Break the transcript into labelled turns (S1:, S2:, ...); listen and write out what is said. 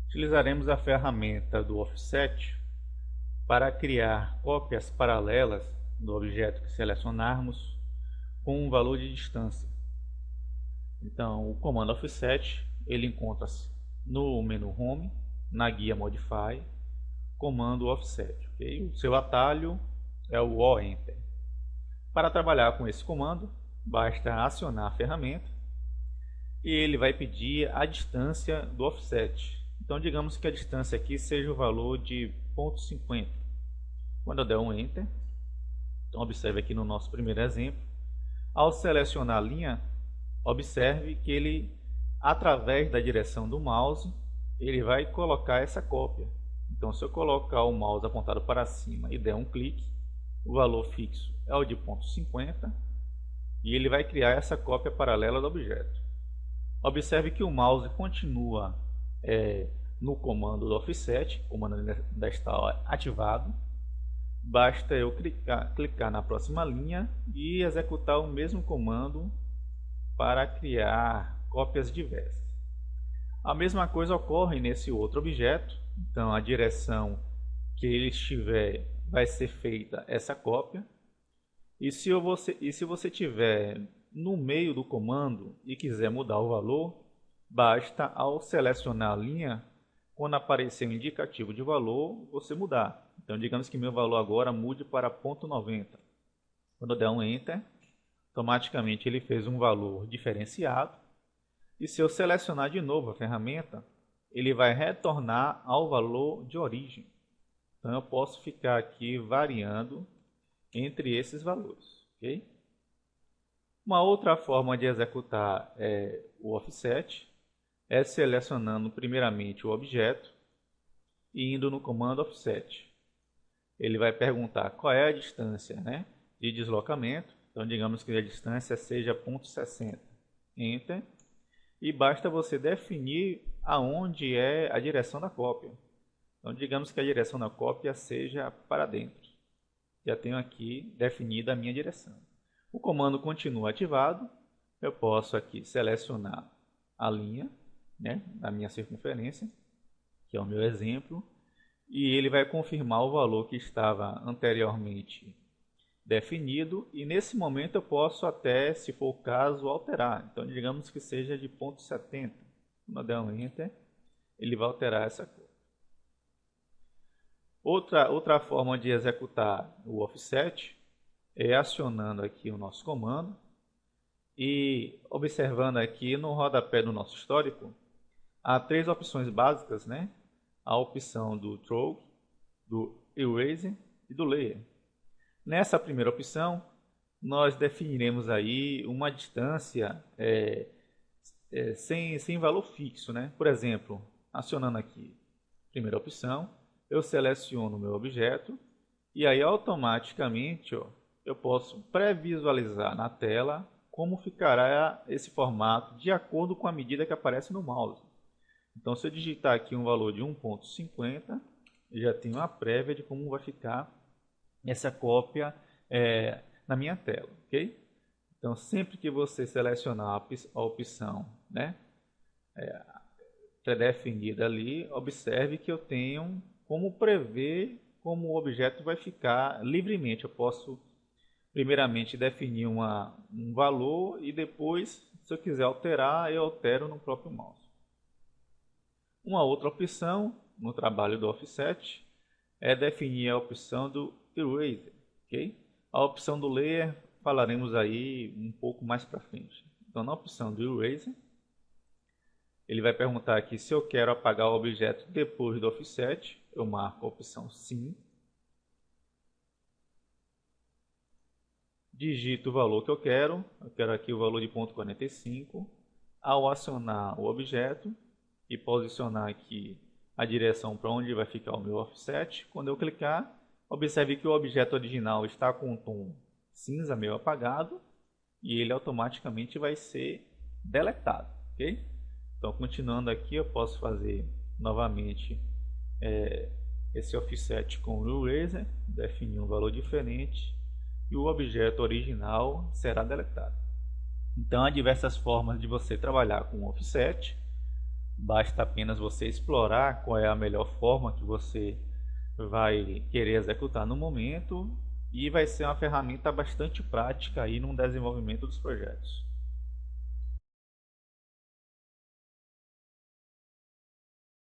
S1: Utilizaremos a ferramenta do offset para criar cópias paralelas do objeto que selecionarmos com um valor de distância. Então, o comando offset ele encontra-se no menu Home, na guia Modify, comando offset. Okay? O seu atalho é o O Enter. Para trabalhar com esse comando, basta acionar a ferramenta e ele vai pedir a distância do offset. Então, digamos que a distância aqui seja o valor de 0,50. Quando eu der um Enter, então observe aqui no nosso primeiro exemplo, ao selecionar a linha, observe que ele, através da direção do mouse, ele vai colocar essa cópia. Então, se eu colocar o mouse apontado para cima e der um clique, o valor fixo é o de 0,50 e ele vai criar essa cópia paralela do objeto. Observe que o mouse continua no comando do offset, o comando ainda está ativado. Basta eu clicar na próxima linha e executar o mesmo comando para criar cópias diversas. A mesma coisa ocorre nesse outro objeto. Então, a direção que ele estiver vai ser feita essa cópia. E se você tiver no meio do comando e quiser mudar o valor, basta ao selecionar a linha, quando aparecer o indicativo de valor, você mudar. Então, digamos que meu valor agora mude para 0,90. Quando eu der um Enter, automaticamente ele fez um valor diferenciado. E se eu selecionar de novo a ferramenta, ele vai retornar ao valor de origem. Então, eu posso ficar aqui variando entre esses valores. Okay? Uma outra forma de executar o offset é selecionando primeiramente o objeto e indo no comando offset. Ele vai perguntar qual é a distância de deslocamento. Então, digamos que a distância seja 0,60. Enter. E basta você definir aonde é a direção da cópia. Então, digamos que a direção da cópia seja para dentro. Já tenho aqui definida a minha direção. O comando continua ativado. Eu posso aqui selecionar a linha da minha circunferência, que é o meu exemplo, e ele vai confirmar o valor que estava anteriormente definido, e nesse momento eu posso até, se for o caso, alterar. Então, digamos que seja de 0,70. Quando eu der um Enter, ele vai alterar essa cor. Outra forma de executar o offset é acionando aqui o nosso comando e observando aqui no rodapé do nosso histórico, há três opções básicas, A opção do Throw, do Erase e do Layer. Nessa primeira opção, nós definiremos aí uma distância sem valor fixo, Por exemplo, acionando aqui a primeira opção, eu seleciono o meu objeto e aí automaticamente eu posso pré-visualizar na tela como ficará esse formato de acordo com a medida que aparece no mouse. Então, se eu digitar aqui um valor de 1,50, eu já tenho uma prévia de como vai ficar essa cópia na minha tela. Okay? Então, sempre que você selecionar a opção pré-definida ali, observe que eu tenho como prever como o objeto vai ficar livremente. Eu posso, primeiramente, definir um valor e depois, se eu quiser alterar, eu altero no próprio mouse. Uma outra opção no trabalho do offset é definir a opção do Erase. Okay? A opção do Layer falaremos aí um pouco mais para frente. Então, na opção do Erase, ele vai perguntar aqui se eu quero apagar o objeto depois do offset. Eu marco a opção Sim. Digito o valor que eu quero. Eu quero aqui o valor de 0,45. Ao acionar o objeto e posicionar aqui a direção para onde vai ficar o meu offset, quando eu clicar, observe que o objeto original está com um tom cinza meio apagado e ele automaticamente vai ser deletado. Okay? Então, continuando aqui, eu posso fazer novamente esse offset com o Eraser, definir um valor diferente e o objeto original será deletado. Então, há diversas formas de você trabalhar com offset. Basta apenas você explorar qual é a melhor forma que você vai querer executar no momento, e vai ser uma ferramenta bastante prática aí no desenvolvimento dos projetos.